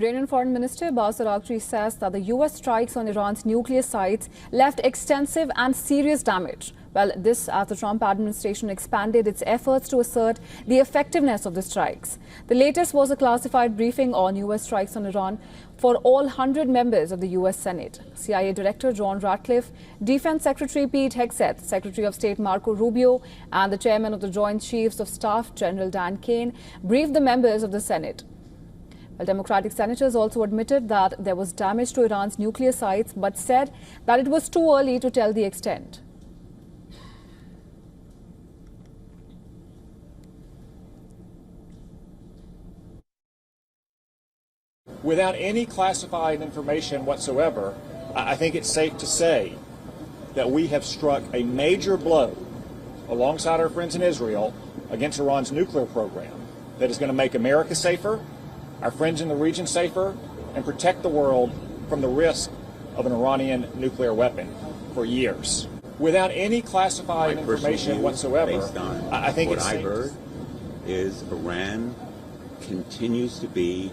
Iranian Foreign Minister Abbas Araghchi says that the U.S. strikes on Iran's nuclear sites left extensive and serious damage. Well, this as the Trump administration expanded its efforts to assert the effectiveness of the strikes. The latest was a classified briefing on U.S. strikes on Iran for all 100 members of the U.S. Senate. CIA Director John Ratcliffe, Defense Secretary Pete Hegseth, Secretary of State Marco Rubio, and the Chairman of the Joint Chiefs of Staff General Dan Kane briefed the members of the Senate. Well, Democratic senators also admitted that there was damage to Iran's nuclear sites, but said that it was too early to tell the extent. Without any classified information whatsoever, I think it's safe to say that we have struck a major blow alongside our friends in Israel against Iran's nuclear program that is going to make America safer, our friends in the region safer, and protect the world from the risk of an Iranian nuclear weapon for years. Without any classified information whatsoever, I think it's safe. What I heard is Iran continues to be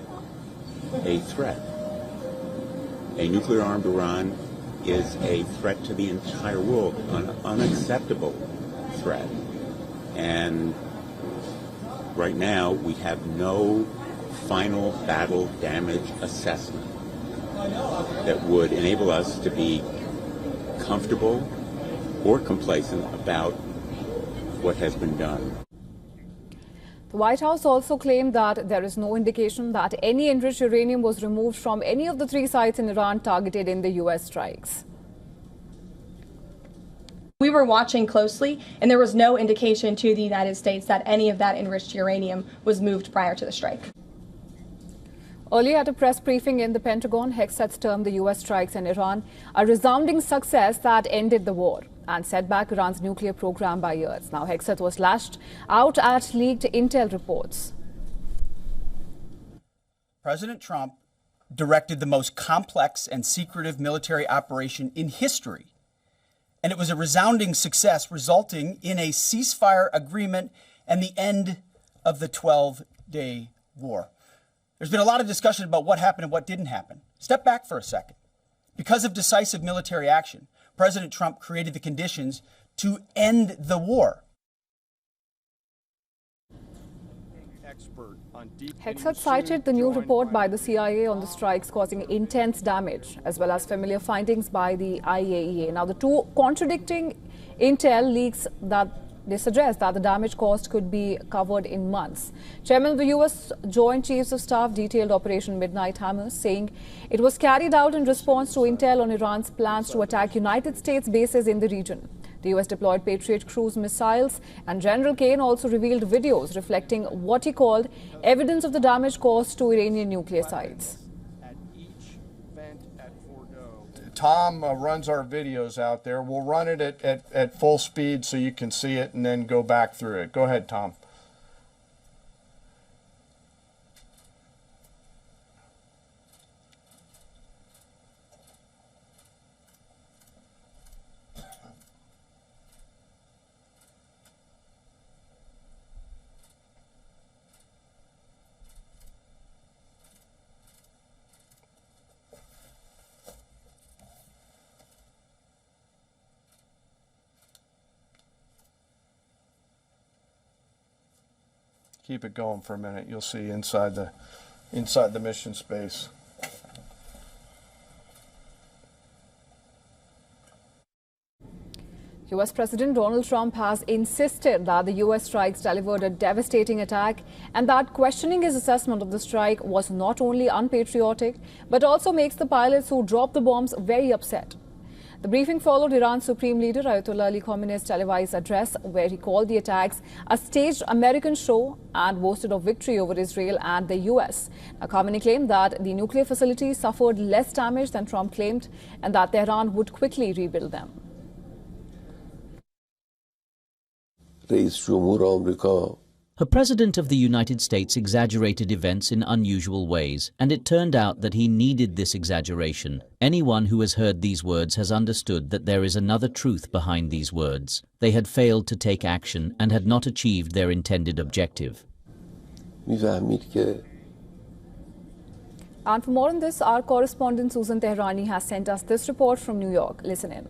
a threat. A nuclear-armed Iran is a threat to the entire world, an unacceptable threat. And right now, we have no final battle damage assessment that would enable us to be comfortable or complacent about what has been done. The White House also claimed that there is no indication that any enriched uranium was removed from any of the 3 sites in Iran targeted in the U.S. strikes. We were watching closely, and there was no indication to the United States that any of that enriched uranium was moved prior to the strike. Earlier at a press briefing in the Pentagon, Hegseth termed the U.S. strikes in Iran a resounding success that ended the war and set back Iran's nuclear program by years. Now, Hegseth was lashed out at leaked intel reports. President Trump directed the most complex and secretive military operation in history, and it was a resounding success, resulting in a ceasefire agreement and the end of the 12-day war. There's been a lot of discussion about what happened and what didn't happen. Step back for a second. Because of decisive military action, President Trump created the conditions to end the war. Hegseth cited the new report by the CIA on the strikes causing intense damage, as well as familiar findings by the IAEA. Now, the two contradicting intel leaks that they suggest that the damage caused could be covered in months. Chairman of the U.S. Joint Chiefs of Staff detailed Operation Midnight Hammer, saying it was carried out in response to intel on Iran's plans to attack United States bases in the region. The U.S. deployed Patriot cruise missiles, and General Kane also revealed videos reflecting what he called evidence of the damage caused to Iranian nuclear sites. Tom runs our videos out there. We'll run it at full speed so you can see it and then go back through it. Go ahead, Tom. Keep it going for a minute. You'll see inside the mission space. U.S. President Donald Trump has insisted that the U.S. strikes delivered a devastating attack and that questioning his assessment of the strike was not only unpatriotic but also makes the pilots who dropped the bombs very upset. The briefing followed Iran's Supreme Leader Ayatollah Ali Khamenei's televised address, where he called the attacks a staged American show and boasted of victory over Israel and the U.S. Now, Khamenei claimed that the nuclear facilities suffered less damage than Trump claimed and that Tehran would quickly rebuild them. A president of the United States exaggerated events in unusual ways, and it turned out that he needed this exaggeration. Anyone who has heard these words has understood that there is another truth behind these words. They had failed to take action and had not achieved their intended objective. And for more on this, our correspondent Susan Tehrani has sent us this report from New York. Listen in.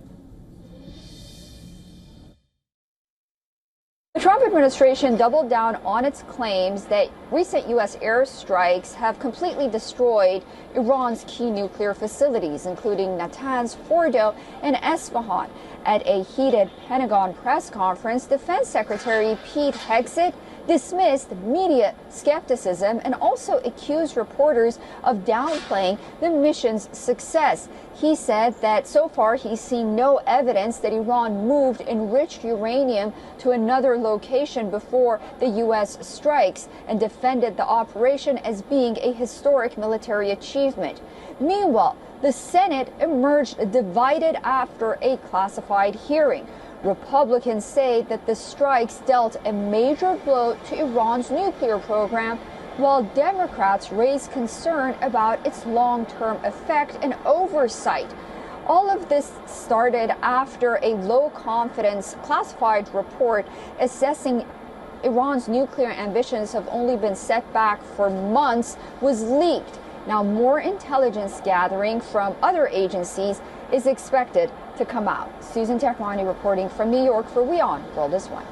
The Trump administration doubled down on its claims that recent U.S. airstrikes have completely destroyed Iran's key nuclear facilities, including Natanz, Fordo, and Esfahan. At a heated Pentagon press conference, Defense Secretary Pete Hegseth dismissed media skepticism and also accused reporters of downplaying the mission's success. He said that so far he's seen no evidence that Iran moved enriched uranium to another location before the U.S. strikes, and defended the operation as being a historic military achievement. Meanwhile, the Senate emerged divided after a classified hearing. Republicans say that the strikes dealt a major blow to Iran's nuclear program, while Democrats raise concern about its long-term effect and oversight. All of this started after a low-confidence classified report assessing Iran's nuclear ambitions have only been set back for months was leaked. Now, more intelligence gathering from other agencies is expected to come out. Susan Tehrani reporting from New York for WION World is One.